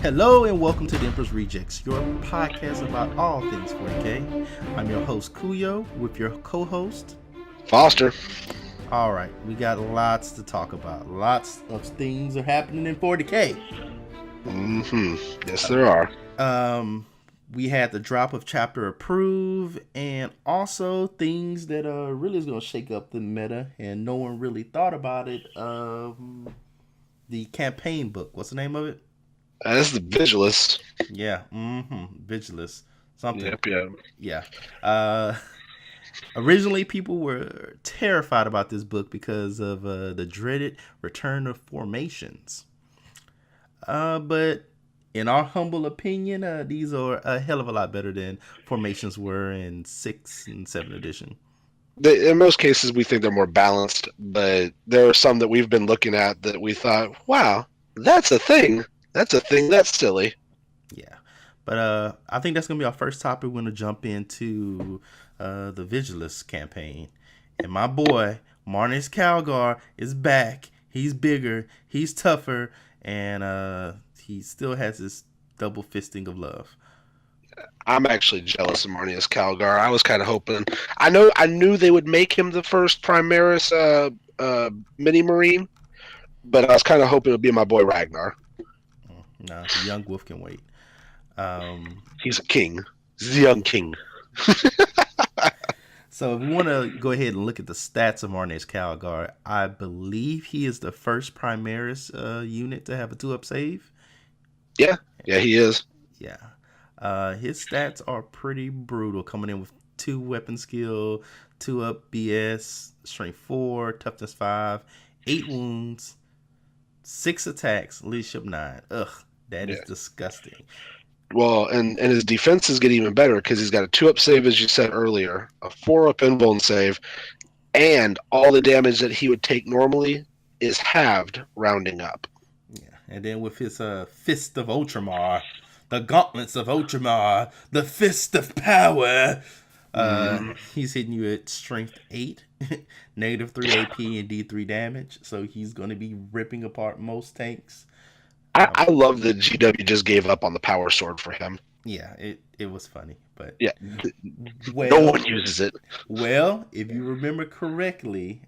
Hello and welcome to the Emperor's Rejects, your podcast about all things 40k. I'm your host Kuyo with your co-host Foster. All right, we got lots to talk about. Lots of things are happening in 40k. Yes, there are. We had the drop of chapter approve, and also things that really is going to shake up the meta, and no one really thought about it. The campaign book. What's the name of it? That's the Vigilus. Yeah, Vigilus. Something. Yep. Yeah. Originally, people were terrified about this book because of the dreaded return of formations. But in our humble opinion, these are a hell of a lot better than formations were in 6th and 7th edition. In most cases, we think they're more balanced, but there are some that we've been looking at that we thought, wow, that's a thing. That's a thing that's silly. Yeah. But I think that's going to be our first topic. We're going to jump into the Vigilus campaign. And my boy, Marneus Calgar, is back. He's bigger. He's tougher. And he still has this double fisting of love. I'm actually jealous of Marneus Calgar. I was kind of hoping. I knew they would make him the first Primaris mini Marine, but I was kind of hoping it would be my boy Ragnar. No, the young wolf can wait. He's a king. He's a young king. So if we want to go ahead and look at the stats of Marneus Calgar, I believe he is the first Primaris unit to have a 2-up save. Yeah, he is. Yeah. His stats are pretty brutal, coming in with 2 weapon skill, 2-up BS, strength 4, toughness 5, 8 wounds, 6 attacks, leadership 9. Ugh, that is disgusting. Well, and his defenses get even better because he's got a 2-up save, as you said earlier, a 4-up invuln save, and all the damage that he would take normally is halved, rounding up. Yeah, and then with his Fist of Ultramar, the Gauntlets of Ultramar, the Fist of Power, he's hitting you at strength 8, negative 3 AP and D3 damage, so he's going to be ripping apart most tanks. I love that GW just gave up on the power sword for him. Yeah, it was funny, but yeah, no one uses it. Well, if you remember correctly,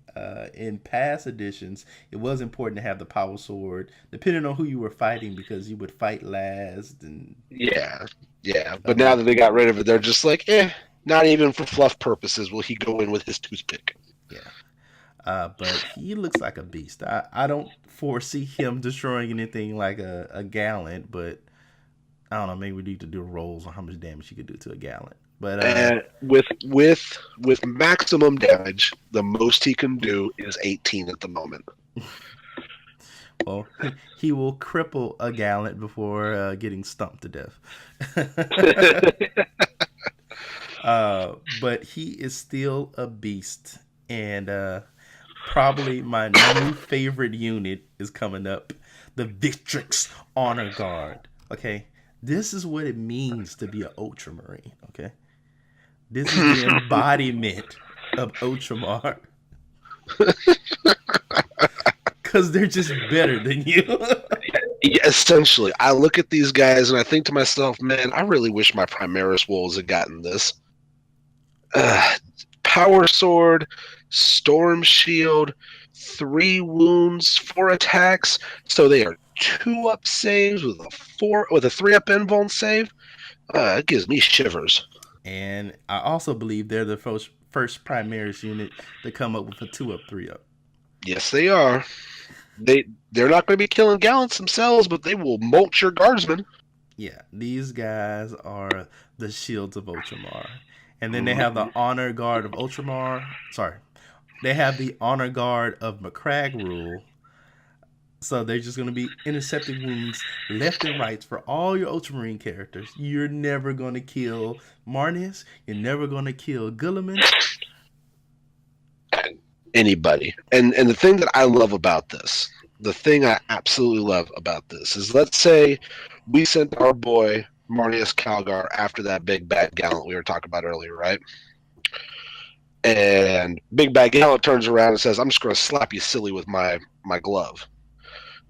in past editions, it was important to have the power sword, depending on who you were fighting, because you would fight last. And yeah. But now that they got rid of it, they're just like, not even for fluff purposes will he go in with his toothpick. Yeah. But he looks like a beast. I don't foresee him destroying anything like a gallant, but I don't know. Maybe we need to do rolls on how much damage he could do to a gallant. But with maximum damage, the most he can do is 18 at the moment. Well, he will cripple a gallant before getting stumped to death. But he is still a beast, and probably my new favorite unit is coming up, the Victrix Honor Guard. Okay, this is what it means to be an Ultramarine. Okay, this is the embodiment of Ultramar. Because they're just better than you. Yeah, essentially, I look at these guys and I think to myself, man, I really wish my Primaris Wolves had gotten this. Power Sword, Storm Shield, 3 wounds, 4 attacks, so they are 2-up saves with a 3-up invuln save. It gives me shivers. And I also believe they're the first Primaris unit to come up with a 2-up, 3-up. Yes, they are. They're not going to be killing gallants themselves, but they will mulch your guardsmen. Yeah, these guys are the shields of Ultramar. And then they have the Honor Guard of Ultramar. Sorry. They have the Honor Guard of Macragge Rule. So they're just going to be intercepting wounds left and right for all your Ultramarine characters. You're never going to kill Marneus. You're never going to kill Guilliman. Anybody. And the thing that I love about this, the thing I absolutely love about this is, let's say we sent our boy Marneus Calgar after that big bad gallant we were talking about earlier, right? And big bad gallant turns around and says, I'm just going to slap you silly with my glove.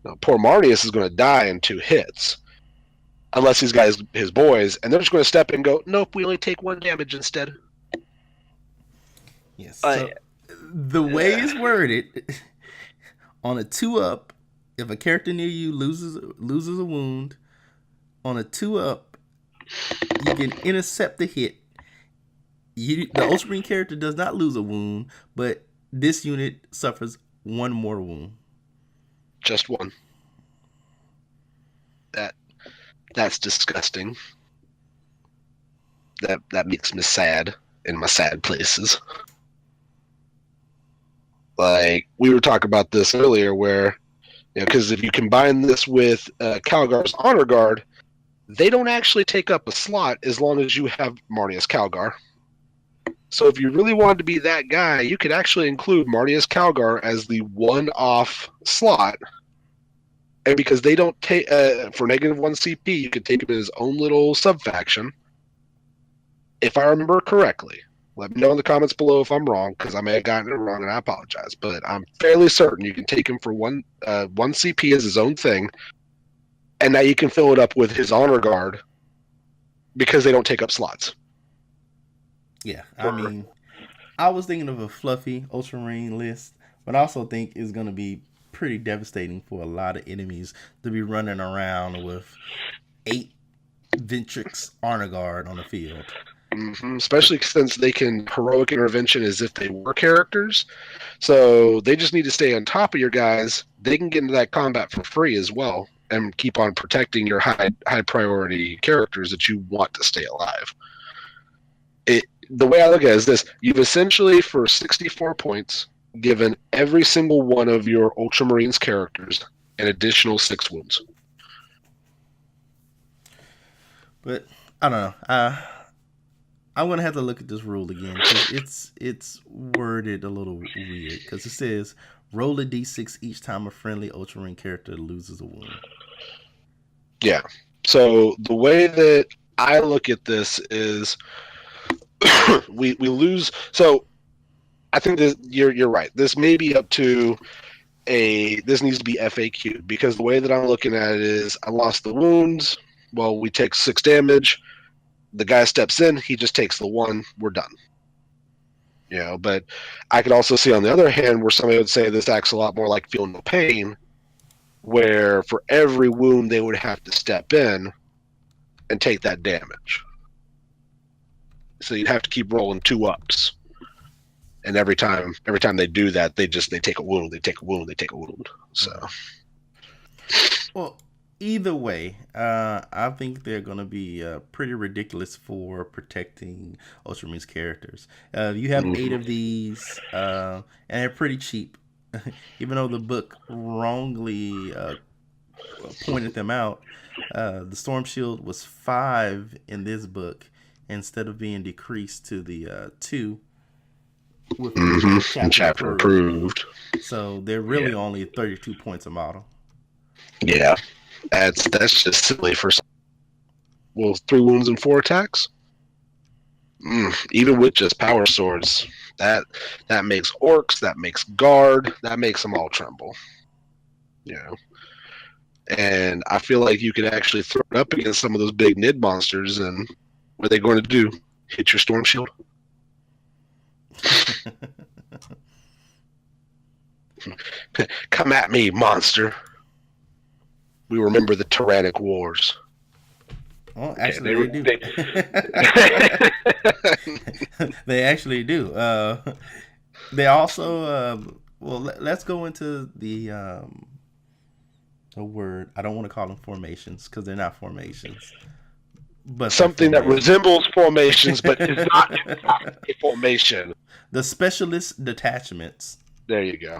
Now, poor Marneus is going to die in 2 hits. unless these guys his boys, and they're just going to step in and go, nope, we only take 1 damage instead. Yes. So the way it's worded, on a 2-up, if a character near you loses a wound, on a 2-up, you can intercept the hit. The Ultramarine character does not lose a wound, but this unit suffers 1 more wound. Just 1. That's disgusting. That makes me sad in my sad places. Like, we were talking about this earlier, where, because if you combine this with Calgar's Honor Guard, they don't actually take up a slot as long as you have Marneus Calgar. So if you really wanted to be that guy, you could actually include Marneus Calgar as the one-off slot. And because they don't take, for -1 CP, you could take him in his own little sub-faction. If I remember correctly, let me know in the comments below if I'm wrong, because I may have gotten it wrong and I apologize. But I'm fairly certain you can take him for one CP as his own thing, and now you can fill it up with his Honor Guard because they don't take up slots. Yeah, I mean, I was thinking of a fluffy Ultramarine list, but I also think it's going to be pretty devastating for a lot of enemies to be running around with 8 Ventrix Honor Guard on the field. Mm-hmm. Especially since they can heroic intervention as if they were characters. So they just need to stay on top of your guys. They can get into that combat for free as well and keep on protecting your high priority characters that you want to stay alive. The way I look at it is this: you've essentially, for 64 points, given every single one of your Ultramarines characters an additional 6 wounds. But I don't know. I'm gonna have to look at this rule again because it's worded a little weird. Because it says roll a d6 each time a friendly Ultramarine character loses a wound. Yeah. So the way that I look at this is we lose. So I think that you're right. This may be up to this needs to be FAQ, because the way that I'm looking at it is I lost the wounds. Well, we take 6 damage. The guy steps in. He just takes the 1. We're done. But I could also see on the other hand where somebody would say this acts a lot more like Feel No Pain, where for every wound they would have to step in and take that damage. So you'd have to keep rolling 2-ups. And every time they do that, they take a wound, they take a wound, they take a wound. So, well, either way, I think they're going to be pretty ridiculous for protecting Ultramarines characters. You have 8 of these, and they're pretty cheap. Even though the book wrongly pointed them out, the Storm Shield was 5 in this book instead of being decreased to the 2. With chapter approved. So they're really only 32 points a model. Yeah, that's just silly for 3 wounds and 4 attacks. Even with just power swords, that makes orcs, that makes guard, that makes them all tremble. And I feel like you could actually throw it up against some of those big Nid monsters, and what are they going to do? Hit your Storm Shield? Come at me, monster. We remember the tyrannic wars. Well, actually, they do. They actually do. They also, let's go into the word. I don't want to call them formations because they're not formations. But something that resembles formations, but is not a formation. The Specialist Detachments. There you go.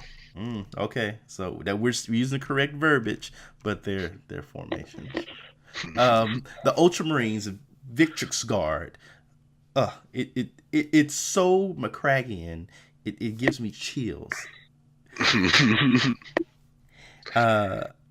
Okay, so that we're using the correct verbiage, but they're formations. The Ultramarines, Victrix Guard. It's so McCraggian. It gives me chills. This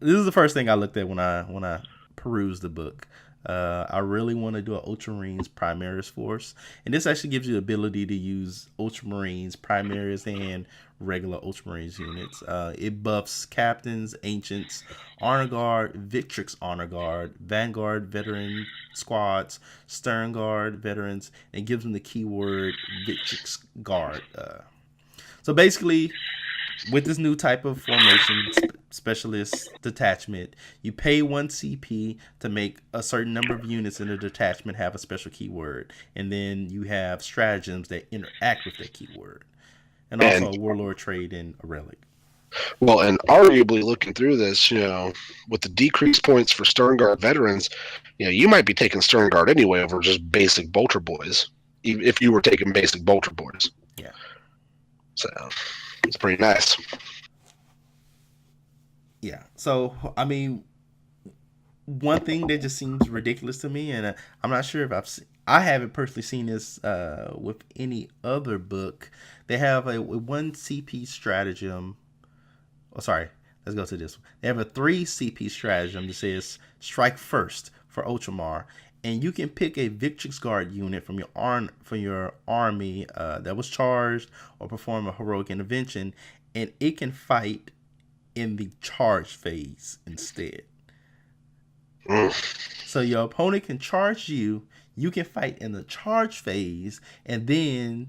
is the first thing I looked at when I peruse the book. I really want to do an Ultramarines Primaris Force, and this actually gives you the ability to use Ultramarines Primaris and regular Ultramarines units. It buffs Captains, Ancients, Honor Guard, Victrix Honor Guard, Vanguard Veteran Squads, Stern Guard Veterans, and gives them the keyword Victrix Guard. So basically, with this new type of formation, specialist detachment, you pay 1 CP to make a certain number of units in a detachment have a special keyword, and then you have stratagems that interact with that keyword, and also And a warlord trait and a relic. well, and arguably looking through this, with the decreased points for Stern Guard veterans, you might be taking Stern Guard anyway over just basic Bolter boys, if you were taking basic Bolter boys. Yeah. So it's pretty nice. Yeah. So I mean, one thing that just seems ridiculous to me, and I'm not sure if I haven't personally seen this with any other book. They have a 1 CP stratagem. Oh, sorry. Let's go to this one. They have a 3 CP stratagem that says strike first for Ultramar, and you can pick a Victrix Guard unit from your army that was charged or perform a heroic intervention, and it can fight in the charge phase instead. So your opponent can charge you, you can fight in the charge phase, and then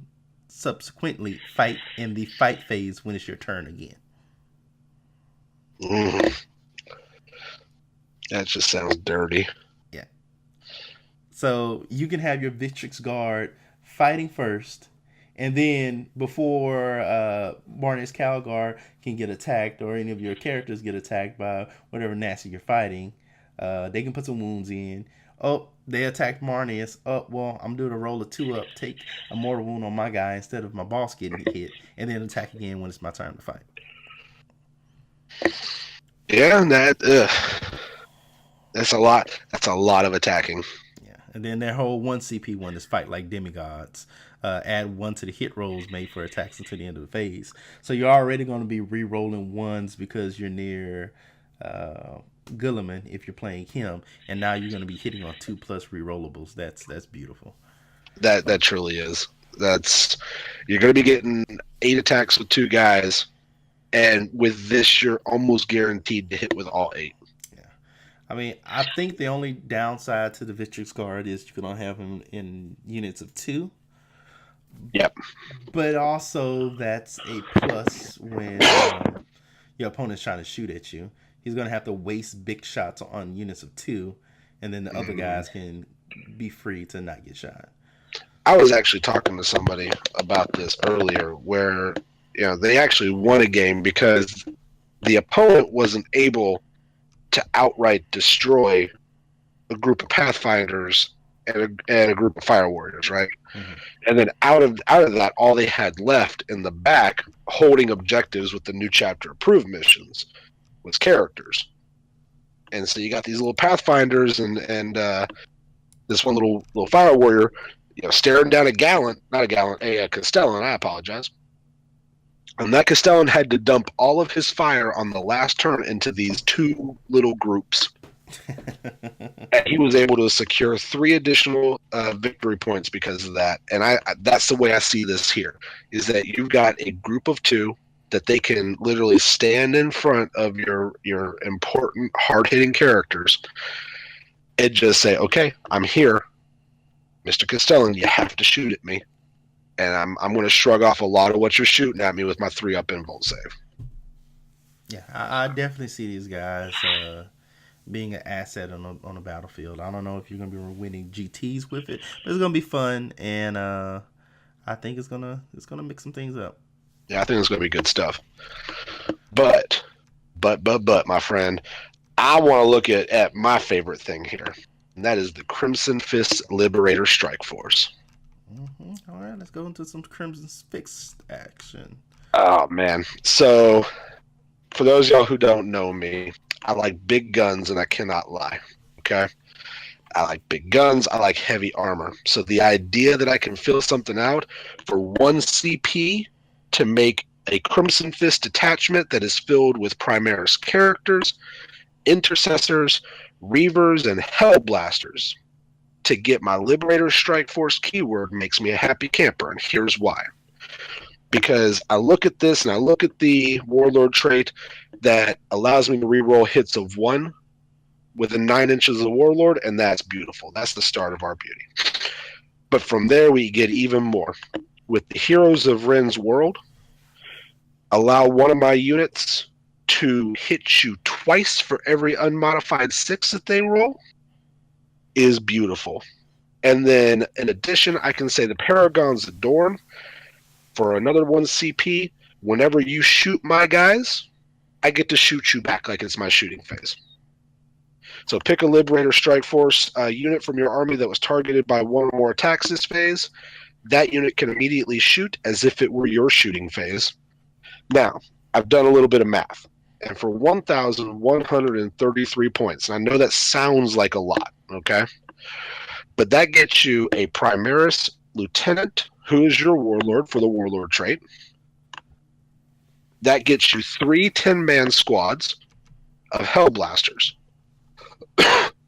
subsequently fight in the fight phase when it's your turn again. That just sounds dirty. Yeah. So you can have your Victrix Guard fighting first, and then before Marneus Calgar can get attacked, or any of your characters get attacked by whatever nasty you're fighting, they can put some wounds in. Oh, they attacked Marneus. Oh, well, I'm doing a roll of 2 up, take a mortal wound on my guy instead of my boss getting hit, and then attack again when it's my turn to fight. Yeah, that's a lot. That's a lot of attacking. Yeah, and then their whole 1 CP one is fight like demigods. Add 1 to the hit rolls made for attacks until the end of the phase. So you're already going to be re-rolling 1s because you're near Gulliman if you're playing him, and now you're going to be hitting on 2+ re-rollables. That's beautiful. That truly is. You're going to be getting 8 attacks with 2 guys, and with this, you're almost guaranteed to hit with all 8. Yeah, I mean, I think the only downside to the Victrix Guard is you can only have him in units of 2. Yep. But also, that's a plus when your opponent's trying to shoot at you. He's going to have to waste big shots on units of 2, and then the other guys can be free to not get shot. I was actually talking to somebody about this earlier where they actually won a game because the opponent wasn't able to outright destroy a group of Pathfinders and a group of Fire Warriors, right? Mm-hmm. And then out of that, all they had left in the back holding objectives with the new chapter approved missions was characters. And so you got these little Pathfinders and this one little Fire Warrior, staring down a Castellan, I apologize. And that Castellan had to dump all of his fire on the last turn into these 2 little groups. And he was able to secure 3 additional victory points because of that. And that's the way I see this here, is that you've got a group of 2 that they can literally stand in front of your important, hard-hitting characters and just say, okay, I'm here. Mr. Castellan, you have to shoot at me. And I'm going to shrug off a lot of what you're shooting at me with my 3-up invuln save. Yeah, I definitely see these guys being an asset on a battlefield. I don't know if you're going to be winning GTs with it, but it's going to be fun, and I think it's gonna mix some things up. Yeah, I think it's going to be good stuff. But, my friend, I want to look at my favorite thing here, and that is the Crimson Fist Liberator Strike Force. Mm-hmm. All right, let's go into some Crimson Fist action. Oh, man. So, for those of y'all who don't know me, I like big guns, and I cannot lie. Okay? I like big guns. I like heavy armor. So the idea that I can fill something out for 1 CP to make a Crimson Fist detachment that is filled with Primaris characters, intercessors, Reavers and Hellblasters to get my Liberator Strike Force keyword makes me a happy camper, and here's why. Because I look at this and I look at the Warlord trait that allows me to reroll hits of 1 within 9 inches of the Warlord, and that's beautiful. That's the start of our beauty. But from there, we get even more. With the Heroes of Ren's World, allow one of my units to hit you twice for every unmodified 6 that they roll is beautiful. And then, in addition, I can say the Paragon's Adorn for another 1 CP. Whenever you shoot my guys, I get to shoot you back like it's my shooting phase. So pick a Liberator Strike Force unit from your army that was targeted by 1 or more attacks this phase. That unit can immediately shoot as if it were your shooting phase. Now, I've done a little bit of math. And for 1,133 points, and I know that sounds like a lot, okay? But that gets you a Primaris Lieutenant, who is your Warlord for the Warlord trait. That gets you 3 10-man squads of Hellblasters.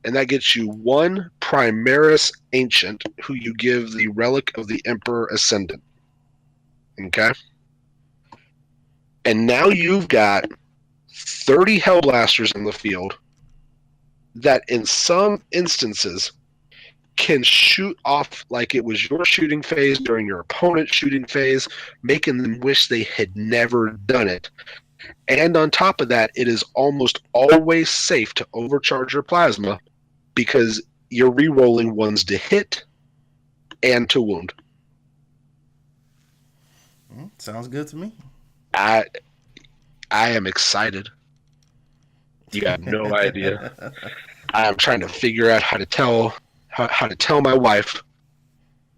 And that gets you 1 Primaris Ancient, who you give the Relic of the Emperor Ascendant. Okay? And now you've got 30 Hellblasters in the field that in some instances can shoot off like it was your shooting phase during your opponent's shooting phase, making them wish they had never done it. And on top of that, it is almost always safe to overcharge your plasma because you're re-rolling ones to hit and to wound. Sounds good to me. I am excited. You have no idea. I am trying to figure out how to tell my wife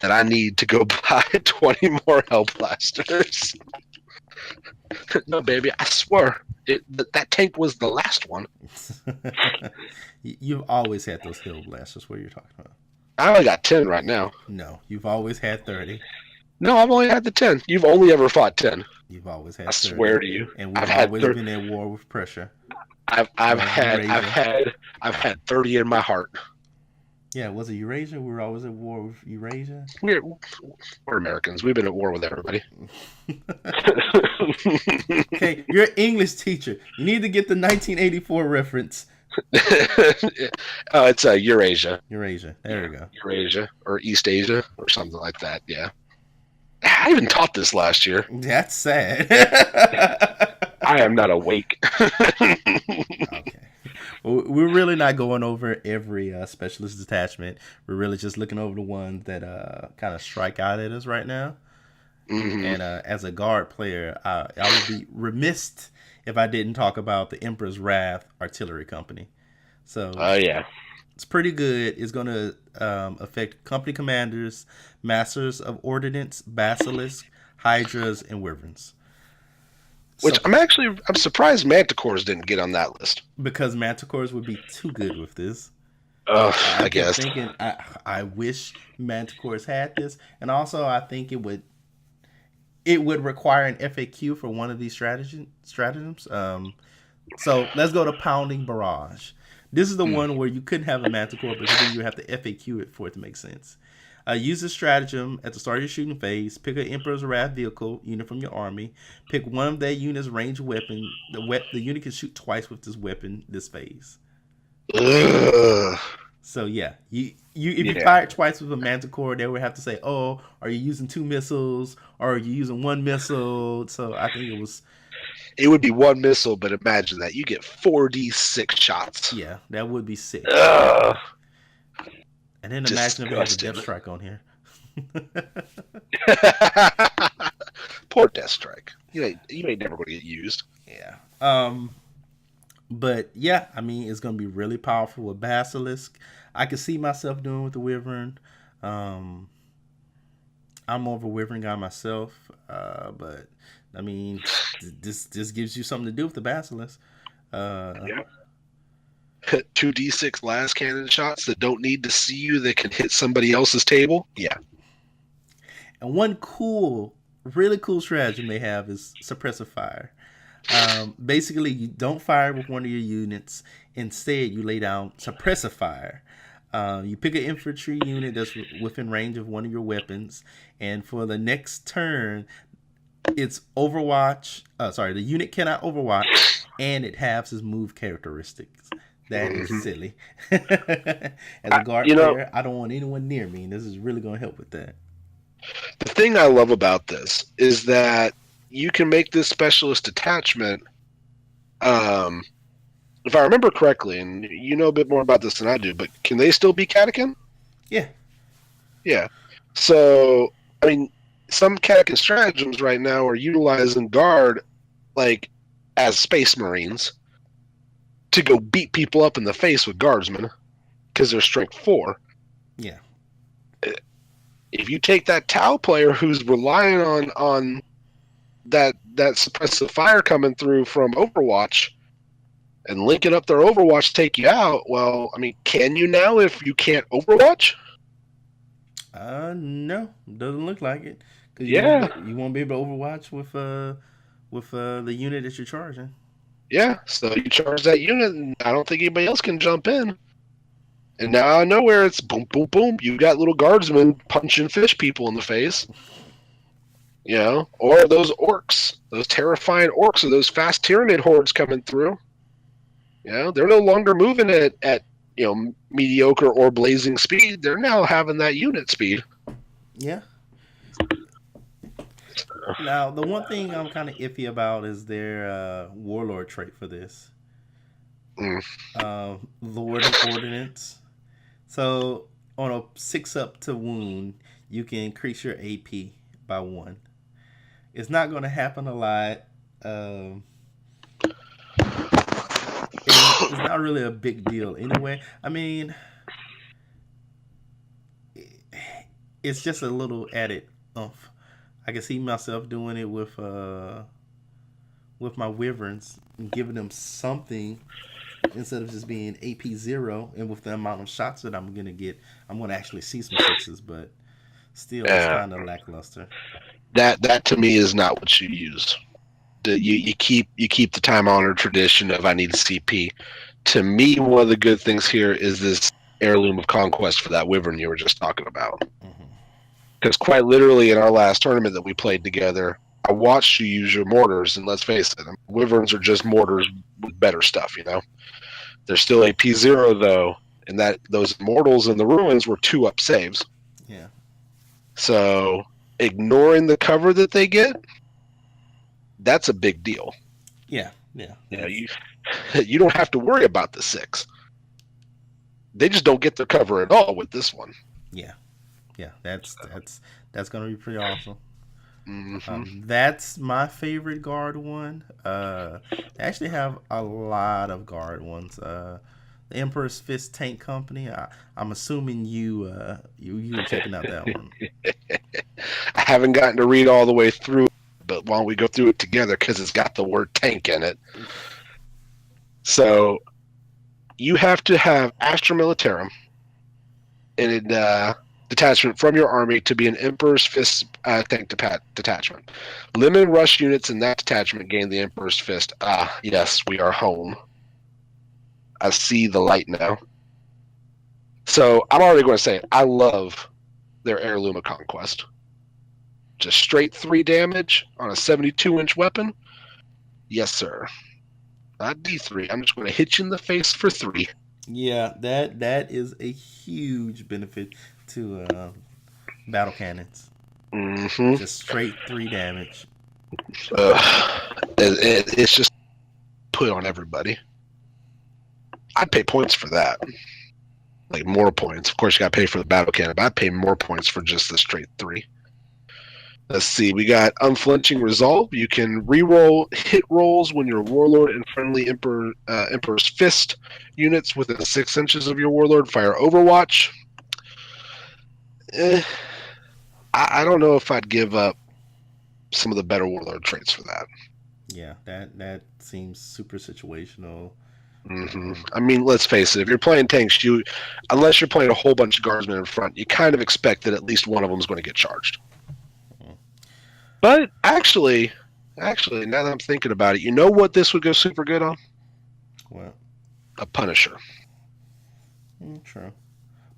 that I need to go buy 20 more Hellblasters. No, baby, I swear that tank was the last one. You've always had those Hellblasters. What you're talking about? I only got 10 right now. No, you've always had 30. No, I've only had the 10. You've only ever fought 10. You've always had 30. I swear to you. And we've always been at war with pressure. I've had 30 in my heart. Yeah, was it Eurasia? We were always at war with Eurasia. We're Americans. We've been at war with everybody. Okay, you're an English teacher. You need to get the 1984 reference. Oh, it's Eurasia. Eurasia. There we go. Eurasia or East Asia or something like that. Yeah. I even taught this last year. That's sad. I am not awake. Okay. Well, we're really not going over every specialist detachment. We're really just looking over the ones that kind of strike out at us right now. Mm-hmm. And as a guard player, I would be remiss if I didn't talk about the Emperor's Wrath Artillery Company. So, yeah, it's pretty good. It's going to affect company commanders, masters of ordnance, basilisks, hydras, and wyverns. Which I'm surprised Manticores didn't get on that list. Because Manticores would be too good with this. I guess. Thinking, I wish Manticores had this, and also I think it would require an FAQ for one of these stratagems. So let's go to Pounding Barrage. This is the one where you couldn't have a Manticore because then you have to FAQ it for it to make sense. Use this stratagem at the start of your shooting phase. Pick an Emperor's Wrath vehicle unit from your army. Pick one of that unit's ranged weapon. The unit can shoot twice with this weapon this phase. Ugh. So yeah, if you fired twice with a Manticore, they would have to say, "Oh, are you using 2 missiles or are you using 1 missile?" So I think it would be 1 missile, but imagine that you get 4d6 shots. Yeah, that would be sick. Ugh. And then imagine if there's a Death Strike on here. Poor Death Strike. You ain't never going to get used. Yeah. But yeah, I mean, it's going to be really powerful with Basilisk. I can see myself doing with the Wyvern. I'm more of a Wyvern guy myself. But I mean, this gives you something to do with the Basilisk. Yeah. 2d6 last cannon shots that don't need to see you, that can hit somebody else's table. Yeah. And one really cool strategy they have is suppressive fire. Basically, you don't fire with one of your units Instead, you lay down suppressive fire. You pick an infantry unit that's within range of one of your weapons, and for the next turn, it's Overwatch. The unit cannot Overwatch, and it halves its move characteristics. That is Hmm. silly. As a guard You know, player, I don't want anyone near me, and this is really going to help with that. the thing I love about this is that you can make this specialist detachment. Um, if I remember correctly, and you know a bit more about this than I do, but can they still be catechin? Yeah, Yeah. So, I mean, some catechin stratagems right now are utilizing guard like as space marines to go beat people up in the face with guardsmen because they're strength 4. yeah, If you take that Tau player who's relying on that suppressive fire coming through from Overwatch and linking up their Overwatch to take you out, well, I mean, can you now if you can't Overwatch? no, doesn't look like it because Yeah, you won't be able to Overwatch with the unit that you're charging. yeah. So you charge that unit, and I don't think anybody else can jump in. And now out of nowhere, it's boom, boom, boom. You got little guardsmen punching fish people in the face, or those orcs, those terrifying orcs, or those fast Tyranid hordes coming through. They're no longer moving at mediocre or blazing speed. They're now having that unit speed. Yeah. Now, the one thing I'm kind of iffy about is their warlord trait for this. Mm. Lord of Ordnance. So on a 6 up to wound, you can increase your AP by 1. It's not going to happen a lot. Um, it's not really a big deal anyway. I mean, it's just a little added oomph. I can see myself doing it with my wyverns and giving them something instead of just being AP 0. And with the amount of shots that I'm gonna get, I'm gonna actually see some sixes. But still, it's Uh, kind of lackluster. that to me is not what you use. You keep the time honored tradition of I need CP. To me, one of the good things here is this heirloom of conquest for that wyvern you were just talking about. Mm-hmm. Because quite literally, in our last tournament that we played together, I watched you use your mortars, and let's face it, wyverns are just mortars with better stuff. They're still AP 0 though, and that those immortals in the ruins were 2-up saves. Yeah, So ignoring the cover that they get, that's a big deal. yeah, yeah. You know, That's you you don't have to worry about the 6. They just don't get the cover at all with this one. yeah, yeah. That's gonna be pretty awesome. Mm-hmm. That's my favorite guard one. They actually have a lot of guard ones. The Emperor's Fist Tank Company. I'm assuming you were checking out that one. I haven't gotten to read all the way through, but why don't we go through it together because it's got the word tank in it. So you have to have Astra Militarum in detachment from your army to be an Emperor's Fist tank detachment. Limited rush units in that detachment gain the Emperor's Fist. Ah, yes, we are home. I see the light now. So I'm already going to say it. I love their Heirloom of Conquest. Just straight 3 damage on a 72-inch weapon. Yes, sir. Not D3. I'm just going to hit you in the face for 3. Yeah, that is a huge benefit to battle cannons. Mm-hmm. Just straight 3 damage. It's just put on everybody. I'd pay points for that. Like more points. Of course, you got to pay for the battle cannon, but I'd pay more points for just the straight 3. Let's see. We got Unflinching Resolve. You can reroll hit rolls when your Warlord and friendly Emperor's Fist units within 6 inches of your Warlord fire Overwatch. I don't know if I'd give up some of the better Warlord traits for that. Yeah, that seems super situational. Mm-hmm. I mean, let's face it. If you're playing tanks, unless you're playing a whole bunch of guardsmen in front, you kind of expect that at least one of them is going to get charged. Mm. But actually, now that I'm thinking about it, you know what this would go super good on? Well, a Punisher. True.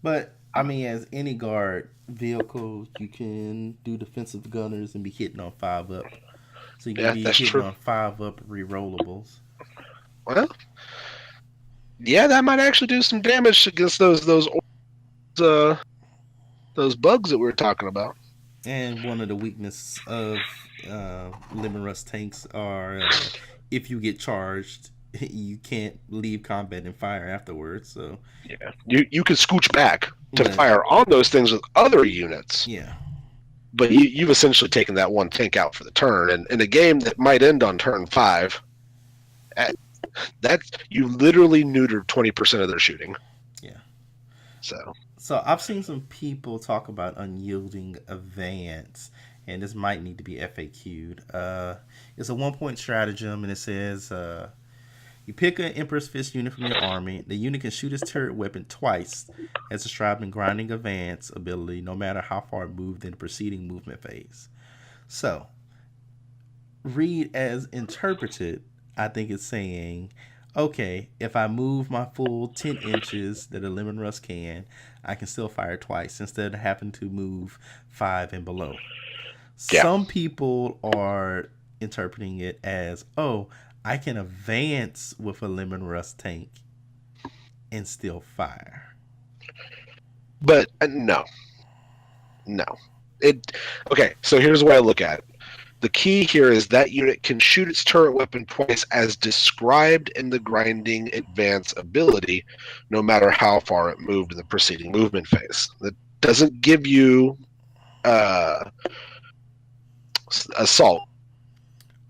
But I mean, as any guard vehicle, you can do defensive gunners and be hitting on 5-up. So you can Yeah, be that's hitting true. on 5-up rerollables. Well, yeah, that might actually do some damage against uh those bugs that we were talking about. And one of the weaknesses of Lemon Rust tanks are if you get charged, you can't leave combat and fire afterwards. So, Yeah, you can scooch back to but fire on those things with other units, yeah, but you've essentially taken that one tank out for the turn. And in a game that might end on turn 5, that's you literally neutered 20% of their shooting. yeah. So So I've seen some people talk about unyielding advance, and this might need to be FAQ'd. It's a 1-point stratagem, and it says you pick an Emperor's Fist unit from your army. The unit can shoot its turret weapon twice as described in Grinding Advance ability, no matter how far it moved in the preceding movement phase. So, read as interpreted, I think it's saying, okay, if I move my full 10 inches that a Lemon Rust can, I can still fire twice instead of having to move 5 and below. yeah, Some people are interpreting it as, oh, I can advance with a Lemon Rust tank and still fire. but no. It okay. So here's the way I look at it. The key here is that unit can shoot its turret weapon twice as described in the Grinding Advance ability, no matter how far it moved in the preceding movement phase. That doesn't give you uh, assault.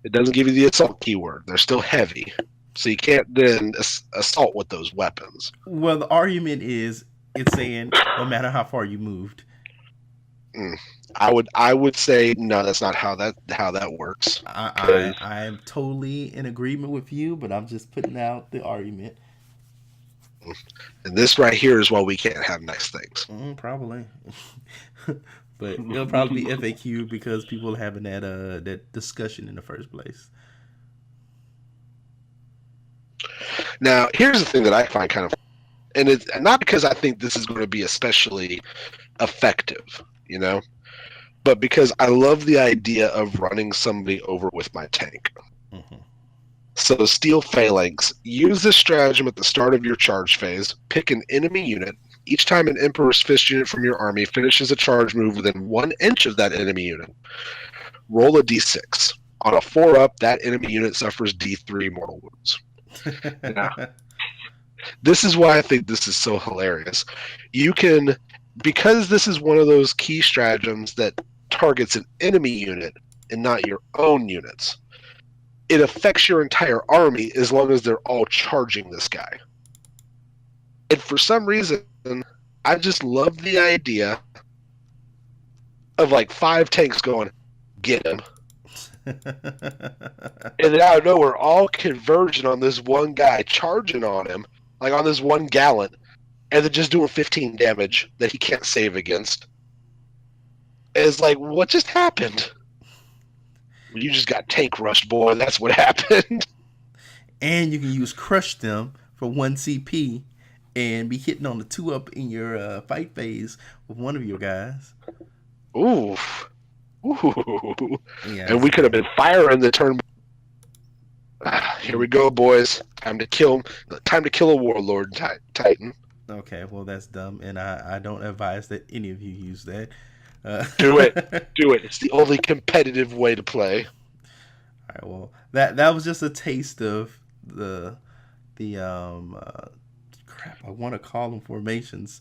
It doesn't give you the assault keyword. They're still heavy, so you can't then assault with those weapons. Well, the argument is it's saying no matter how far you moved. I would say no. That's not how that works. I am totally in agreement with you, but I'm just putting out the argument. And this right here is why we can't have nice things. Probably. But it'll probably be FAQ because people are having that discussion in the first place. Now, here's the thing that I find kind of, and it's not because I think this is going to be especially effective, but because I love the idea of running somebody over with my tank. Mm-hmm. So, Steel Phalanx, use this stratagem at the start of your charge phase. Pick an enemy unit. Each time an Emperor's Fist unit from your army finishes a charge move within 1 inch of that enemy unit, roll a d6. On a 4-up, that enemy unit suffers d3 mortal wounds. Now, this is why I think this is so hilarious. You can, because this is one of those key stratagems that targets an enemy unit and not your own units, it affects your entire army as long as they're all charging this guy. And for some reason, I just love the idea of like 5 tanks going, get him. And then out of nowhere, all converging on this one guy, charging on him, like on this one gallant, and then just doing 15 damage that he can't save against. It's like, what just happened? You just got tank rushed, boy. That's what happened. And you can use Crush Them for 1 CP and be hitting on the 2-up in your fight phase with one of your guys. Ooh. Ooh. Yeah, and we could have been firing the turn. Here we go, boys. Time to kill a warlord titan. Okay, well that's dumb, and I don't advise that any of you use that. Do it. It's the only competitive way to play. All right, well that was just a taste of the crap. I want to call them formations.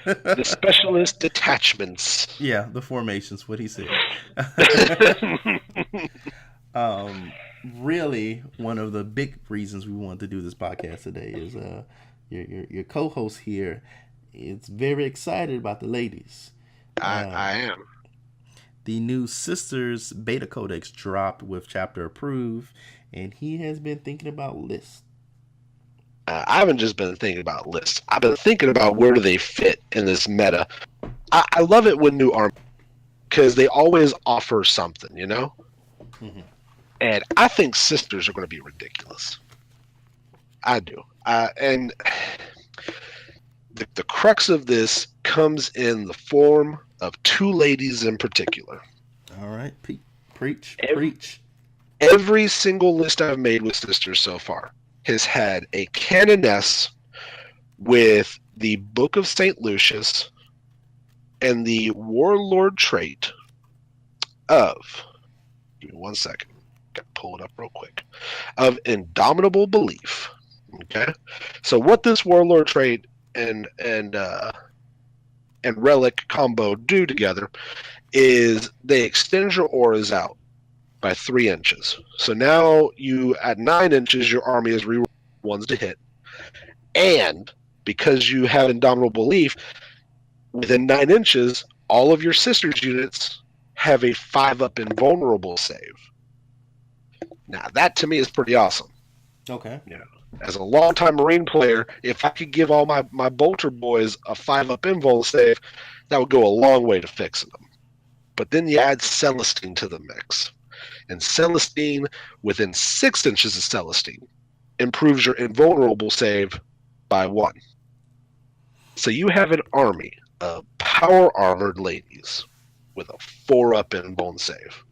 The Specialist Detachments. Yeah, the formations. What he said. Really, one of the big reasons we wanted to do this podcast today is your co-host here is very excited about the ladies. I am. The new Sisters Beta Codex dropped with chapter approved, and he has been thinking about lists. I haven't just been thinking about lists. I've been thinking about where do they fit in this meta. I love it when new armies, because they always offer something, Mm-hmm. And I think Sisters are going to be ridiculous. I do. And the crux of this comes in the form of two ladies in particular. All right, preach, Every, preach. every single list I've made with sisters so far has had a canoness with the Book of St. Lucius and the warlord trait of, give me 1 second, got to pull it up real quick, of indomitable belief. Okay, so what this warlord trait and relic combo do together is they extend your auras out by 3 inches. So now you at 9 inches, your army is reroll ones to hit, and because you have indomitable belief, within 9 inches, all of your sisters units have a 5-up invulnerable save. Now that to me is pretty awesome. Okay. You know, as a longtime Marine player, if I could give all my bolter boys a 5-up invul save, that would go a long way to fixing them. But then you add Celestine to the mix. And Celestine, within 6 inches of Celestine, improves your invulnerable save by 1. So you have an army of power armored ladies with a 4-up invuln save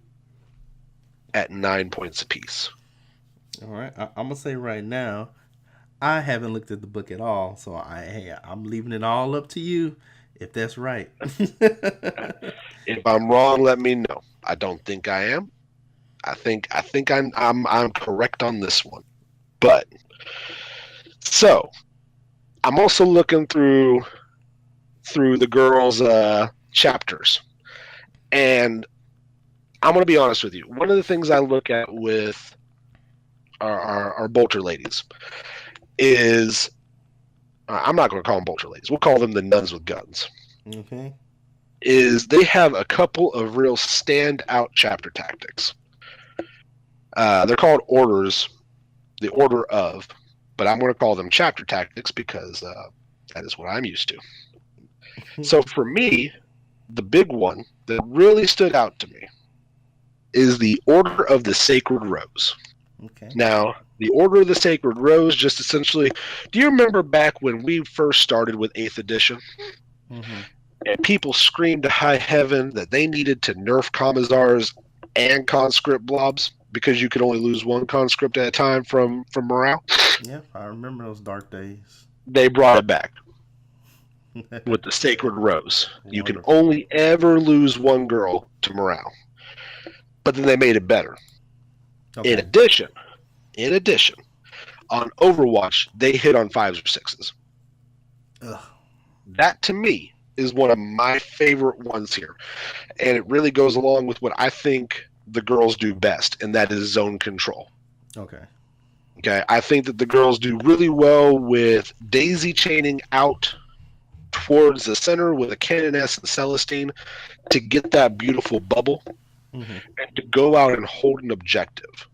at 9 points apiece. All right. I'm gonna say right now, I haven't looked at the book at all, so I'm leaving it all up to you if that's right. If I'm wrong, let me know. I don't think I am. I think I'm correct on this one. But so I'm also looking through the girls' chapters, and I'm going to be honest with you. One of the things I look at with our bolter ladies is I'm not going to call them bolter ladies. We'll call them the nuns with guns. Okay. Is they have a couple of real standout chapter tactics. They're called orders, the order of, but I'm going to call them chapter tactics because that is what I'm used to. So for me, the big one that really stood out to me is the Order of the Sacred Rose. Okay. Now, the Order of the Sacred Rose just essentially, do you remember back when we first started with 8th edition? Mm-hmm. And people screamed to high heaven that they needed to nerf commissars and conscript blobs because you could only lose one conscript at a time from morale? Yeah, I remember those dark days. They brought it back with the Sacred Rose. You can Wonderful. only ever lose one girl to morale. But then they made it better. In Okay. addition, on Overwatch, they hit on 5s or 6s. Ugh. That to me is one of my favorite ones here. And it really goes along with what I think the girls do best, and that is zone control. Okay. Okay, I think that the girls do really well with daisy chaining out towards the center with a Canoness and Celestine to get that beautiful bubble Mm-hmm. and to go out and hold an objective.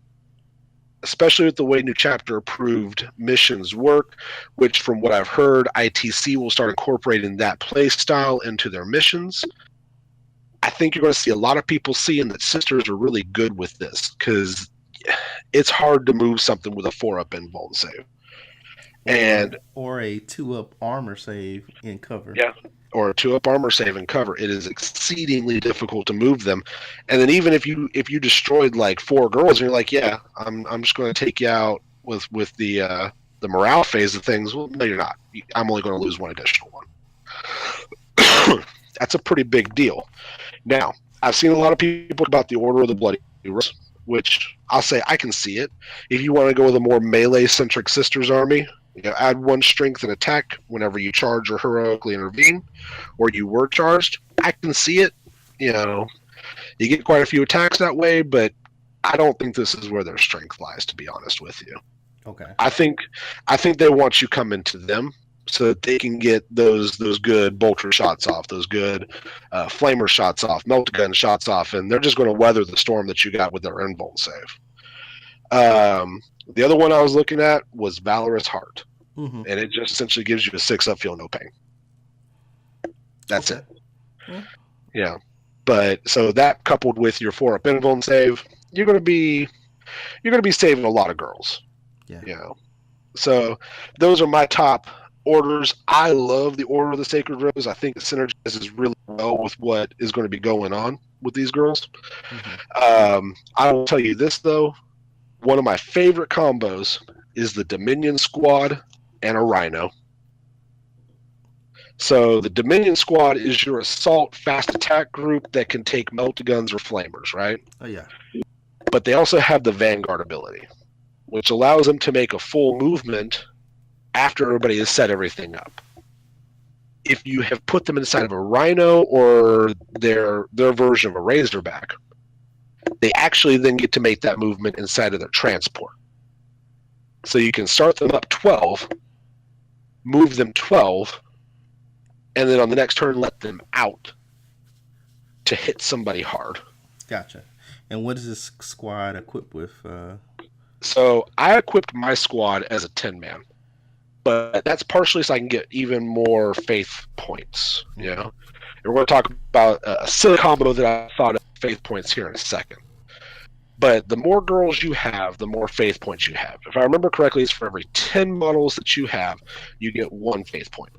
Especially with the way New Chapter approved missions work, which from what I've heard, ITC will start incorporating that play style into their missions. I think you're going to see a lot of people seeing that sisters are really good with this because it's hard to move something with a 4-up invuln save. And Or a 2-up armor save in cover. yeah, or a 2-up armor save and cover. It is exceedingly difficult to move them. And then even if you destroyed like 4 girls, and you're like, yeah, I'm just going to take you out with the morale phase of things. Well, no, you're not. I'm only going to lose one additional one. That's a pretty big deal. Now, I've seen a lot of people about the Order of the Bloody Rose, which I'll say I can see it. If you want to go with a more melee-centric Sisters army, add 1 strength and attack whenever you charge or heroically intervene, or you were charged. I can see it. You get quite a few attacks that way, but I don't think this is where their strength lies, to be honest with you. Okay. I think they want you coming to them so that they can get those good bolter shots off, those good flamer shots off, melt gun shots off, and they're just going to weather the storm that you got with their invuln save. The other one I was looking at was Valorous Heart, Mm-hmm. and it just essentially gives you a 6-up feel no pain. That's Okay. it. Yeah. Yeah, but so that coupled with your 4-up invuln save, you're going to be saving a lot of girls. Yeah. So those are my top orders. I love the Order of the Sacred Rose. I think it synergizes really well with what is going to be going on with these girls. Mm-hmm. I will tell you this, though. One of my favorite combos is the Dominion Squad and a Rhino. So the Dominion Squad is your assault fast attack group that can take melta-guns or flamers, right? Oh yeah. But they also have the Vanguard ability, which allows them to make a full movement after everybody has set everything up. If you have put them inside of a Rhino or their version of a Razorback, they actually then get to make that movement inside of their transport. So you can start them up 12, move them 12, and then on the next turn let them out to hit somebody hard. Gotcha. And what is this squad equipped with? So I equipped my squad as a 10-man, but that's partially so I can get even more faith points. You know, and we're going to talk about a silly combo that I thought of faith points here in a second. But the more girls you have, the more faith points you have. If I remember correctly, it's for every 10 models that you have, you get 1 faith point.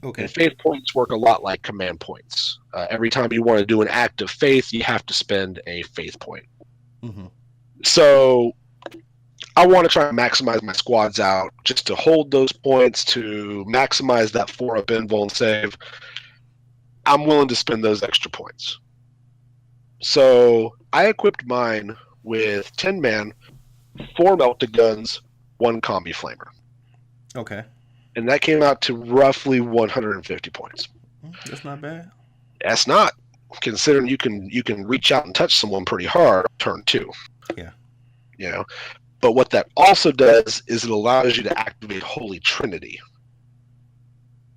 Okay. And faith points work a lot like command points. Every time you want to do an act of faith, you have to spend a faith point. Mm-hmm. So I want to try and maximize my squads out just to hold those points, to maximize that 4-up invuln save. I'm willing to spend those extra points. So I equipped mine with 10-man, 4 melta-guns, 1 combi flamer. Okay. And that came out to roughly 150 points. That's not bad. That's not, considering you can reach out and touch someone pretty hard turn 2. Yeah. You know, but what that also does is it allows you to activate Holy Trinity.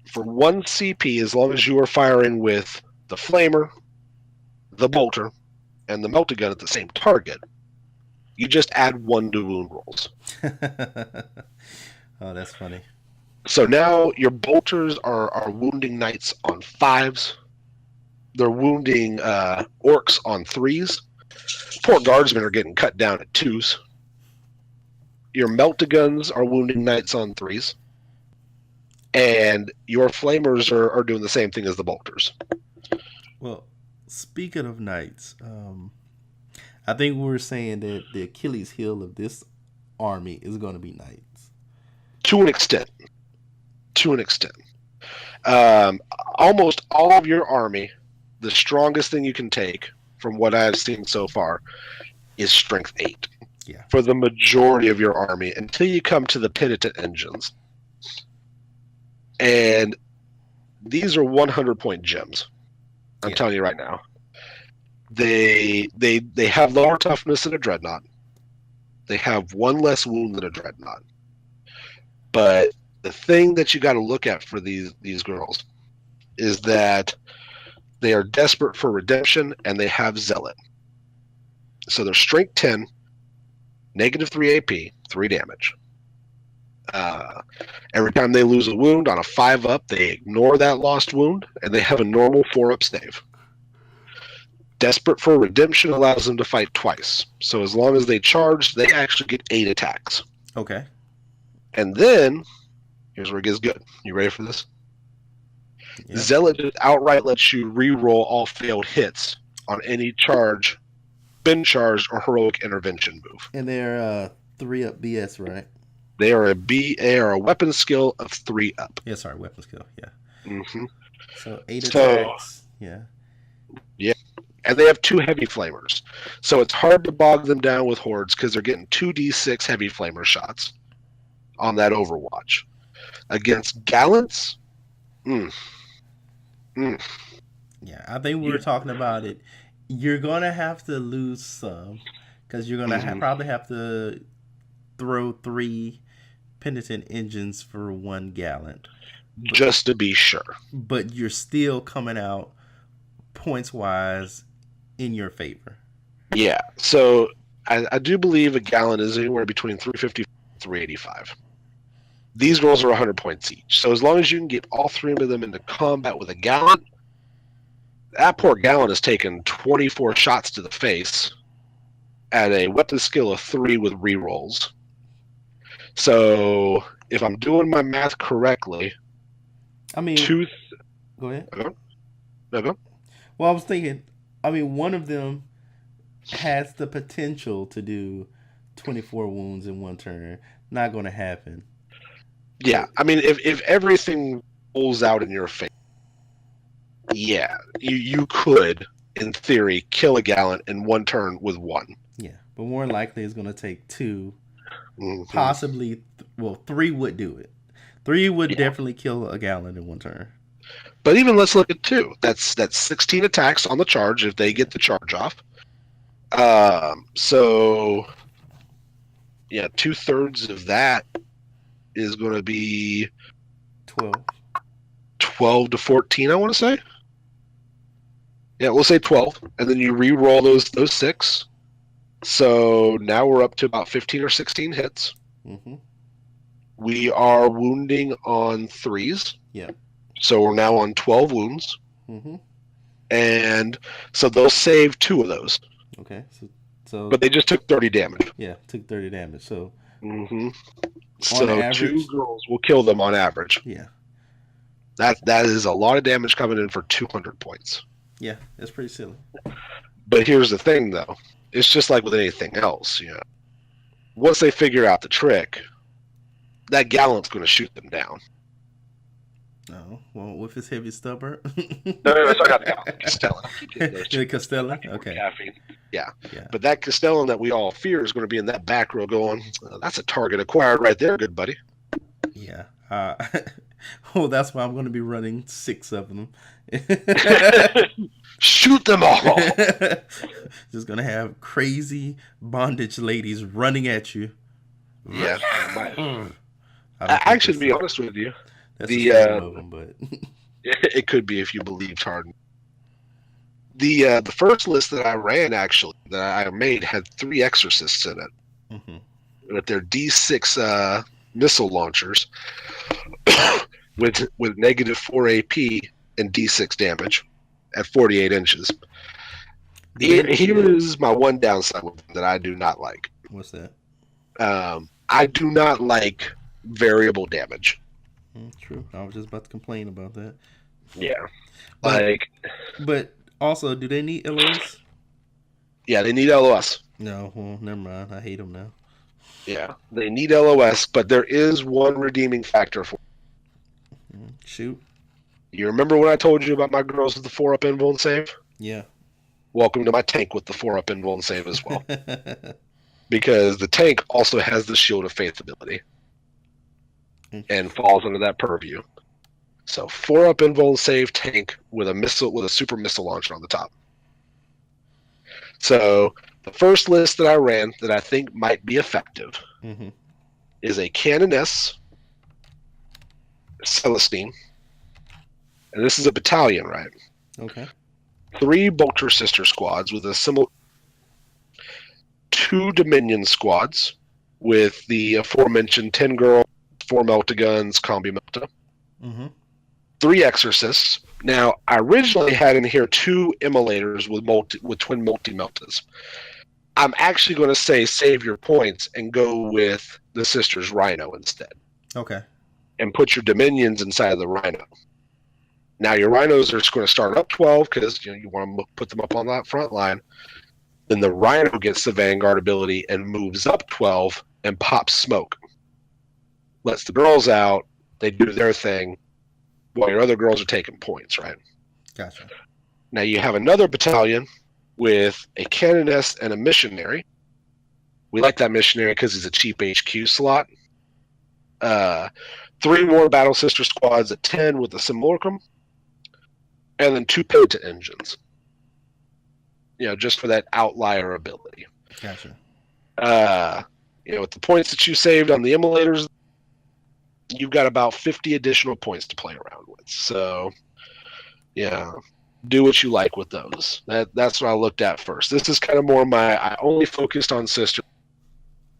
For 1 CP, as long as you are firing with the flamer, the bolter, and the melta-gun at the same target, you just add 1 to wound rolls. Oh, that's funny. So now your bolters are wounding knights on 5s. They're wounding orcs on 3s. Poor guardsmen are getting cut down at 2s. Your melta-guns are wounding knights on 3s. And your flamers are doing the same thing as the bolters. Well, speaking of knights, I think we were saying that the Achilles heel of this army is going to be knights. To an extent. Almost all of your army, the strongest thing you can take, from what I've seen so far, is strength 8. Yeah. For the majority of your army, until you come to the penitent engines. And these are 100-point gems. I'm telling you right now. They have lower toughness than a dreadnought. They have 1 less wound than a dreadnought. But the thing that you got to look at for these girls is that they are desperate for redemption and they have zealot. So they're strength 10, -3 AP, 3 damage. Every time they lose a wound on a 5-up, they ignore that lost wound, and they have a normal 4-up save. Desperate for redemption allows them to fight twice. So as long as they charge, they actually get 8 attacks. Okay. And then, here's where it gets good. You ready for this? Yeah. Zealot outright lets you re-roll all failed hits on any charge, been charged, or heroic intervention move. And they're 3-up BS, right? They are a weapon skill of 3-up. Yeah, sorry, weapon skill. Yeah. Mm-hmm. So 8 attacks. Yeah. Yeah. And they have 2 heavy flamers. So it's hard to bog them down with hordes because they're getting 2d6 heavy flamer shots on that Overwatch. Against gallants, Yeah, I think we were talking about it. You're going to have to lose some because you're going to probably have to throw 3 penitent engines for 1 gallant. Just to be sure. But you're still coming out points-wise in your favor. Yeah, so I do believe a gallant is anywhere between 350 and 385. These girls are 100 points each. So as long as you can get all 3 of them into combat with a gallant, that poor gallant has taken 24 shots to the face at a weapon skill of 3 with rerolls. So if I'm doing my math correctly, I mean, two. go ahead. No, no. Well, I was thinking. I mean, one of them has the potential to do 24 wounds in one turn. Not going to happen. Yeah, I mean, if everything rolls out in your favor, yeah, you could, in theory, kill a gallant in one turn with one. Yeah, but more likely it's going to take two, Mm-hmm. possibly. Well, three would do it. Three would Yeah, definitely kill a gallon in one turn. but even let's look at two. That's 16 attacks on the charge if they get the charge off. So yeah, 2/3 of that is going to be 12. 12 to 14. I want to say. Yeah, we'll say 12, and then you re-roll those six. So now we're up to about 15 or 16 hits. Mm-hmm. We are wounding on threes. Yeah. So we're now on 12 wounds. Mm-hmm. And so they'll save two of those. Okay. So But they just took 30 damage. yeah, took 30 damage. So Mm-hmm. on So two average, girls will kill them on average. yeah, That is a lot of damage coming in for 200 points. yeah, that's pretty silly. But here's the thing, though. It's just like with anything else, Once they figure out the trick, that gallant's going to shoot them down. Oh, well, with his heavy stubber. No, it's not the gallant. Castellan. The Castellan? Okay. Caffeine. Yeah. Yeah. But that Castellan that we all fear is going to be in that back row going, that's a target acquired right there, good buddy. Yeah. Well, that's why I'm going to be running 6 of them. Shoot them all. Just going to have crazy bondage ladies running at you. Yeah. I Actually, to be honest with you, that's the of them, but it could be if you believed hard. The first list that I ran, actually, that I made, had 3 exorcists in it. Mm-hmm. With their D6 missile launchers with -4 AP and D6 damage at 48 inches. Here is my one downside with them that I do not like. What's that? I do not like variable damage. True. I was just about to complain about that. Yeah. But also, do they need LOS? Yeah, they need LOS. No, well, never mind. I hate them now. Yeah, they need LOS, but there is one redeeming factor for Shoot. You remember when I told you about my girls with the 4-up invuln save? Yeah. Welcome to my tank with the 4-up invuln save as well. Because the tank also has the Shield of Faith ability and falls under that purview. So 4-up invuln save tank with a super missile launcher on the top. So the first list that I ran that I think might be effective is a Canoness Celestine. And this is a battalion, right? Okay. 3 Bolter Sister squads with a similar 2 Dominion squads with the aforementioned 10 girl, 4 melta-guns, combi melta. 3 exorcists. Now, I originally had in here 2 immolators with twin multi-meltas. I'm actually going to say save your points and go with the Sisters Rhino instead. Okay. And put your Dominions inside of the Rhino. Now, your Rhinos are just going to start up 12 because you want to put them up on that front line. Then the Rhino gets the Vanguard ability and moves up 12 and pops smoke. Lets the girls out. They do their thing while your other girls are taking points, right? Gotcha. Now, you have another battalion with a Canoness and a Missionary. We like that Missionary because he's a cheap HQ slot. 3 more Battle Sister squads at 10 with a Simulacrum. And then 2 Penta engines. Just for that outlier ability. Gotcha. With the points that you saved on the immolators, you've got about 50 additional points to play around with. So, do what you like with those. That's what I looked at first. This is kind of more I only focused on Sister.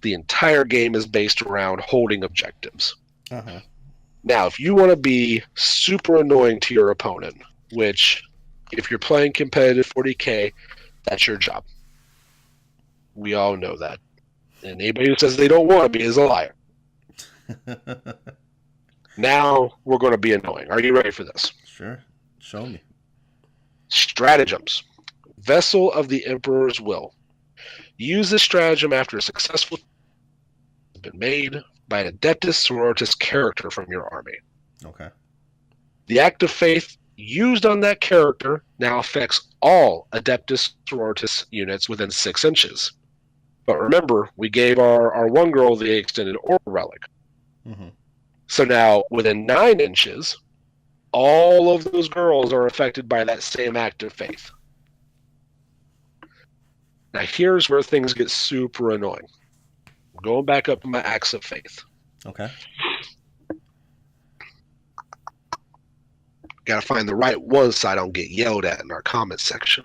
The entire game is based around holding objectives. Now, if you want to be super annoying to your opponent, which, if you're playing competitive 40K, that's your job. We all know that. And anybody who says they don't want to be is a liar. Now we're going to be annoying. Are you ready for this? Sure. Show me. Stratagems. Vessel of the Emperor's Will. Use this stratagem after a successful has been made by an Adeptus Sororitas character from your army. Okay. The act of faith used on that character now affects all Adeptus Sororitas units within 6 inches. But remember, we gave our one girl the extended aura relic. Mm-hmm. So now, within 9 inches, all of those girls are affected by that same act of faith. Now, here's where things get super annoying. I'm going back up to my acts of faith. Okay. Got to find the right one so I don't get yelled at in our comment section.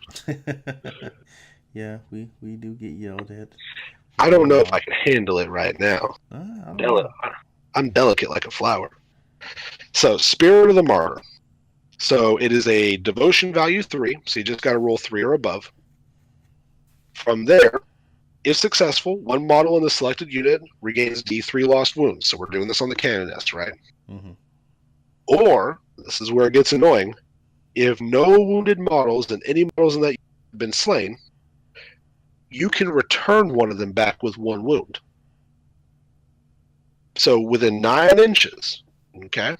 Yeah, we do get yelled at. I don't know if I can handle it right now. I'm delicate like a flower. So, Spirit of the Martyr. So, it is a devotion value 3, so you just got to roll 3 or above. From there, if successful, one model in the selected unit regains D3 lost wounds. So, we're doing this on the Canoness, right? Mm-hmm. Or, this is where it gets annoying, if no wounded models and any models in that unit have been slain, you can return one of them back with 1 wound. So within 9 inches, okay,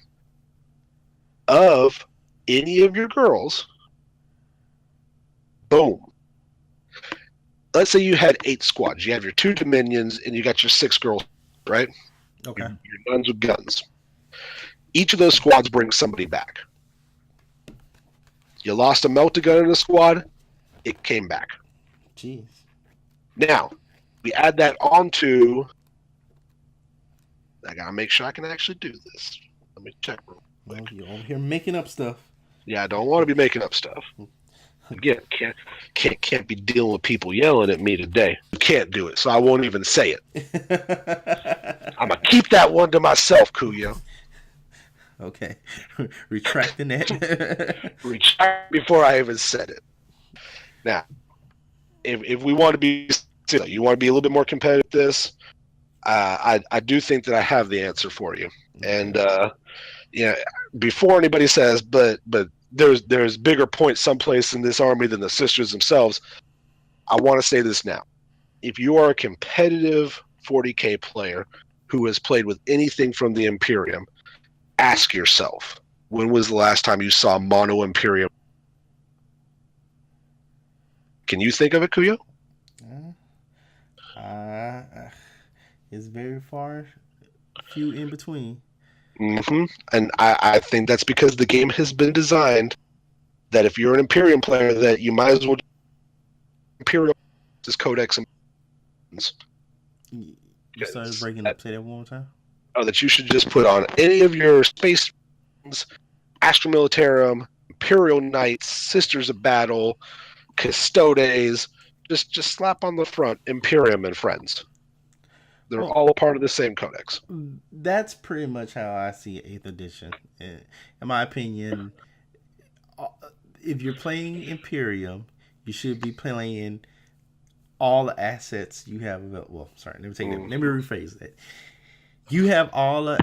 of any of your girls, boom. Let's say you had 8 squads. You have your 2 Dominions and you got your 6 girls, right? Okay. Your nuns with guns. Each of those squads brings somebody back. You lost a melt-a-gun in a squad, it came back. Jeez. Now, we add that onto... I gotta make sure I can actually do this. Let me check. Well, you're over here making up stuff. Yeah, I don't want to be making up stuff. Again, can't be dealing with people yelling at me today. You can't do it, so I won't even say it. I'm gonna keep that one to myself, Kuya. Okay. Retracting that. Retract before I even said it. Now, if we want to be, you want to be a little bit more competitive with this, I do think that I have the answer for you. And before anybody says, but there's bigger points someplace in this army than the sisters themselves, I want to say this now. If you are a competitive 40K player who has played with anything from the Imperium, ask yourself, when was the last time you saw Mono Imperium? Can you think of it, Kuyo? It's very far, few in between. Mm-hmm. And I think that's because the game has been designed that if you're an Imperium player, that you might as well Imperium is Codex and You started breaking up. Say that one more time. Oh, that you should just put on any of your space, Astra Militarum, Imperial Knights, Sisters of Battle, Custodes. Just slap on the front Imperium and Friends. They're all a part of the same codex. That's pretty much how I see 8th edition. In my opinion, if you're playing Imperium, you should be playing all the assets you have available. Well, sorry, let me rephrase that. You have all the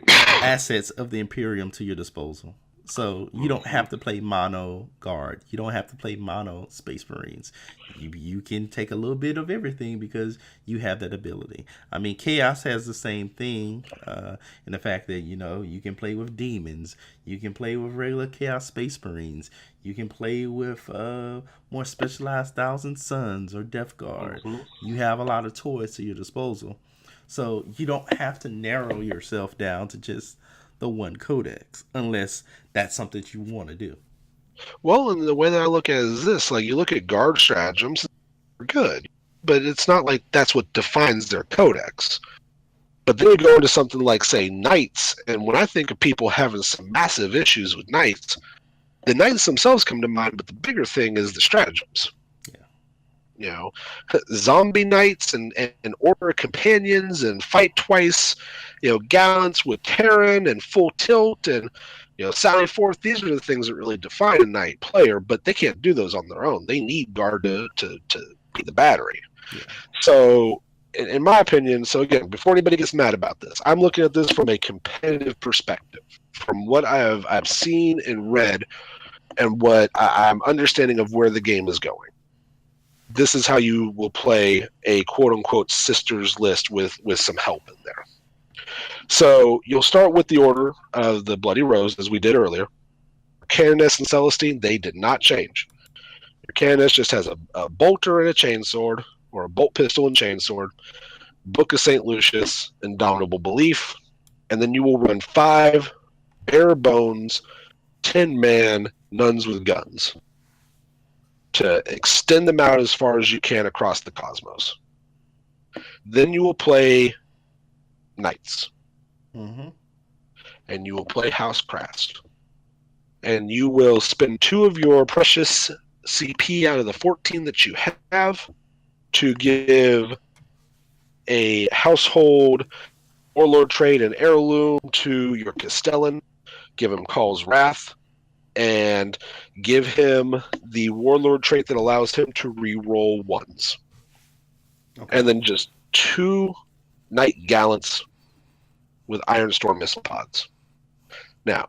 assets of the Imperium to your disposal. So you don't have to play mono guard. You don't have to play mono space marines. You can take a little bit of everything because you have that ability. I mean, Chaos has the same thing in the fact that, you can play with demons. You can play with regular Chaos space marines. You can play with more specialized Thousand Suns or Death Guard. Mm-hmm. You have a lot of toys to your disposal. So you don't have to narrow yourself down to just the one codex, unless that's something you want to do. Well, and the way that I look at it is this: like, you look at guard stratagems, they're good, but it's not like that's what defines their codex. But then you go into something like, say, knights, and when I think of people having some massive issues with knights, the knights themselves come to mind, but the bigger thing is the stratagems. Zombie knights and order companions and fight twice, gallants with Terran and full tilt and sally forth. These are the things that really define a knight player, but they can't do those on their own. They need guard to be the battery. Yeah. So in my opinion, so again, before anybody gets mad about this, I'm looking at this from a competitive perspective, from what I've seen and read, and what I'm understanding of where the game is going. This is how you will play a quote unquote sisters list with some help in there. So you'll start with the order of the Bloody Rose, as we did earlier. Canoness and Celestine, they did not change. Your Canoness just has a bolter and a chainsword, or a bolt pistol and chainsword, Book of St. Lucius, Indomitable Belief, and then you will run 5 bare bones, 10-man nuns with guns to extend them out as far as you can across the cosmos. Then you will play knights. Mm-hmm. And you will play Housecrafts. And you will spend 2 of your precious CP out of the 14 that you have to give a household warlord trait and heirloom to your Castellan, give him Call's Wrath, and give him the warlord trait that allows him to re-roll 1s. Okay. And then just 2 knight gallants with Ironstorm missile pods. Now,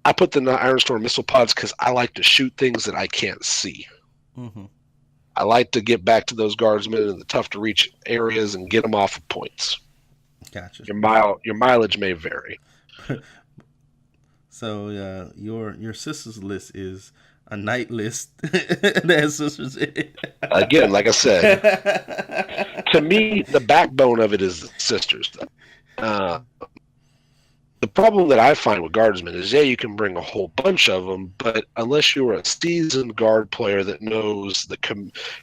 I put the Ironstorm missile pods because I like to shoot things that I can't see. Mm-hmm. I like to get back to those guardsmen in the tough to reach areas and get them off of points. Gotcha. Your mileage may vary. So your sisters list is a knight list that has sisters in it. Again, like I said, to me, the backbone of it is the sisters. The problem that I find with guardsmen is, yeah, you can bring a whole bunch of them, but unless you're a seasoned guard player that knows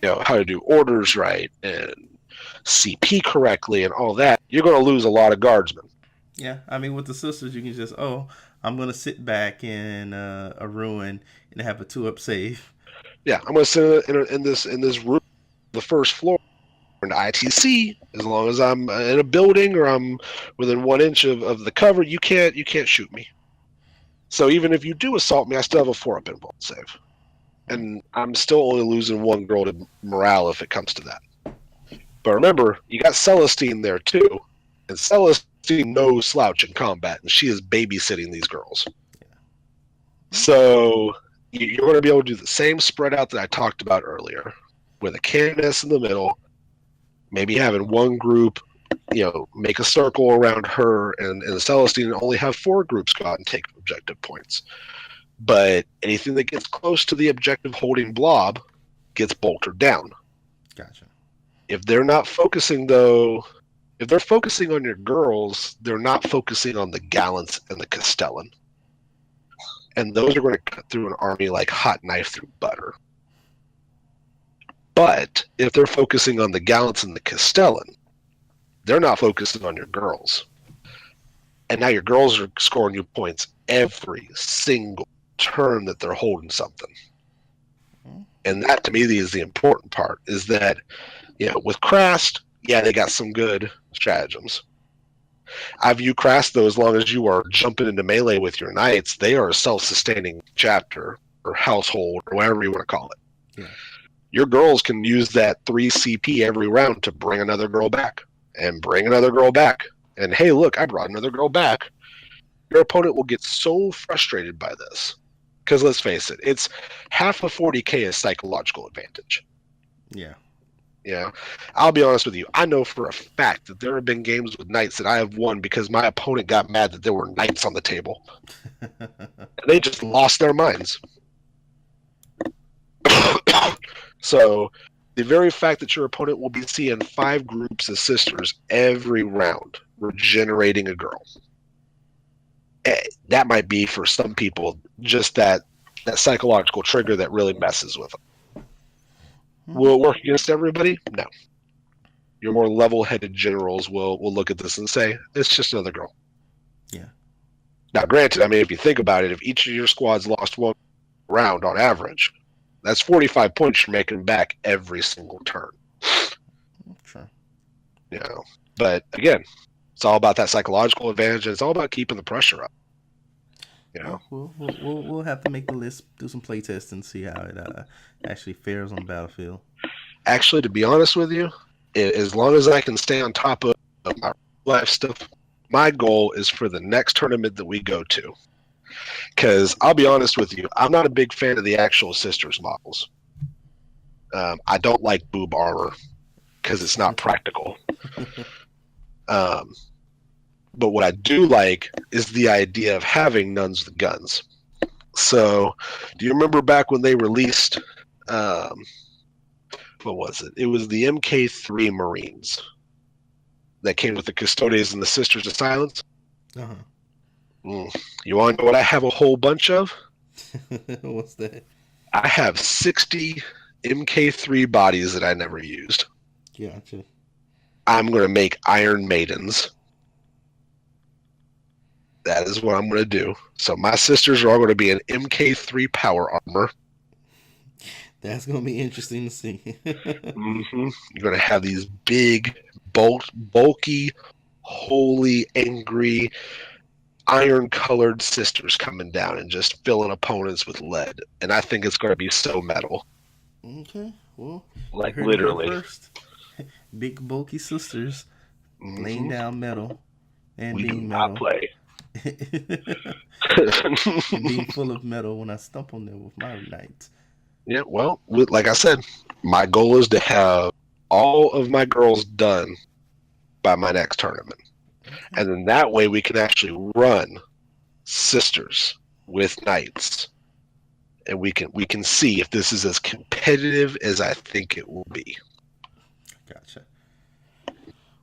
how to do orders right and CP correctly and all that, you're going to lose a lot of guardsmen. Yeah, I mean, with the sisters, you can just, I'm gonna sit back in a ruin and have a 2-up save. Yeah, I'm going to sit in this room, the first floor, in ITC. As long as I'm in a building or I'm within 1 inch of the cover, you can't shoot me. So even if you do assault me, I still have a 4-up invuln save, and I'm still only losing 1 girl to morale if it comes to that. But remember, you got Celestine there too, and Celestine knows slouch in combat, and she is babysitting these girls. So you're going to be able to do the same spread out that I talked about earlier, with a Canoness in the middle, maybe having 1 group, make a circle around her, and Celestine only have 4 groups go out and take objective points. But anything that gets close to the objective holding blob gets boltered down. Gotcha. If they're not focusing, though, if they're focusing on your girls, they're not focusing on the gallants and the Castellan. And those are going to cut through an army like hot knife through butter. But if they're focusing on the gallants and the Castellan, they're not focusing on your girls. And now your girls are scoring you points every single turn that they're holding something. And that, to me, is the important part, is that, with Crast, yeah, they got some good stratagems. I view Crast, though, as long as you are jumping into melee with your knights, they are a self-sustaining chapter or household or whatever you want to call it. Yeah. Your girls can use that 3 CP every round to bring another girl back and bring another girl back. And hey, look, I brought another girl back. Your opponent will get so frustrated by this. Because let's face it, it's half of 40k is psychological advantage. Yeah. I'll be honest with you. I know for a fact that there have been games with knights that I have won because my opponent got mad that there were knights on the table. And they just lost their minds. So the very fact that your opponent will be seeing 5 groups of sisters every round regenerating a girl, that might be, for some people, just that psychological trigger that really messes with them. Will it work against everybody? No. Your more level-headed generals will look at this and say, it's just another girl. Yeah. Now, granted, I mean, if you think about it, if each of your squads lost 1 round on average, that's 45 points you're making back every single turn. Sure. But again, it's all about that psychological advantage, and it's all about keeping the pressure up. We'll have to make the list, do some play tests, and see how it actually fares on the battlefield. Actually, to be honest with you, as long as I can stay on top of my life stuff, my goal is for the next tournament that we go to. Because I'll be honest with you, I'm not a big fan of the actual sisters models. I don't like boob armor because it's not practical. But what I do like is the idea of having nuns with guns. So, do you remember back when they released, what was it? It was the MK3 Marines that came with the Custodes and the Sisters of Silence. Uh-huh. You want to know what I have a whole bunch of? What's that? I have 60 MK3 bodies that I never used. Gotcha. I'm going to make Iron Maidens. That is what I'm going to do. So my sisters are all going to be in MK3 power armor. That's going to be interesting to see. Mm-hmm. You're going to have these big, bulky, holy, angry, iron-colored sisters coming down and just filling opponents with lead. And I think it's going to be so metal. Okay, well, Like you heard literally. it here first. Big bulky sisters laying down metal and We do being not metal. play. And being full of metal when I stomp on them with my knights. Yeah, well, like I said, my goal is to have all of my girls done by my next tournament. Okay. And then that way we can actually run sisters with knights. And we can see if this is as competitive as I think it will be. Gotcha.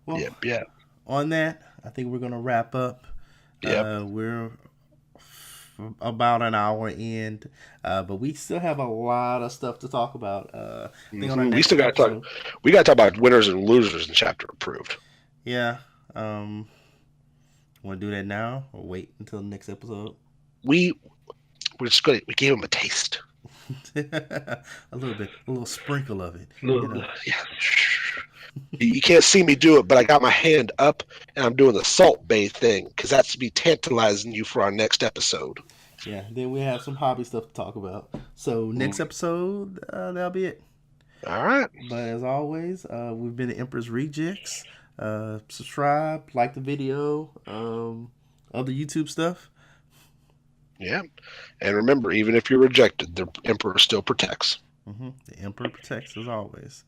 Well, Yep. on that, I think we're going to wrap up. Yep. We're about an hour in, but we still have a lot of stuff to talk about. I think on our We next still got to episode, talk. We got to talk about winners and losers in chapter approved. Yeah. Want to do that now or wait until the next episode? We're just good. We gave them a taste. A little bit, a little sprinkle of it. Yeah. You can't see me do it, but I got my hand up and I'm doing the Salt Bay thing because that's to be tantalizing you for our next episode. Yeah, then we have some hobby stuff to talk about. So next episode, that'll be it. All right. But as always, we've been the Emperor's Rejects. Subscribe, like the video, other YouTube stuff. Yeah. And remember, even if you're rejected, the Emperor still protects. The Emperor protects as always.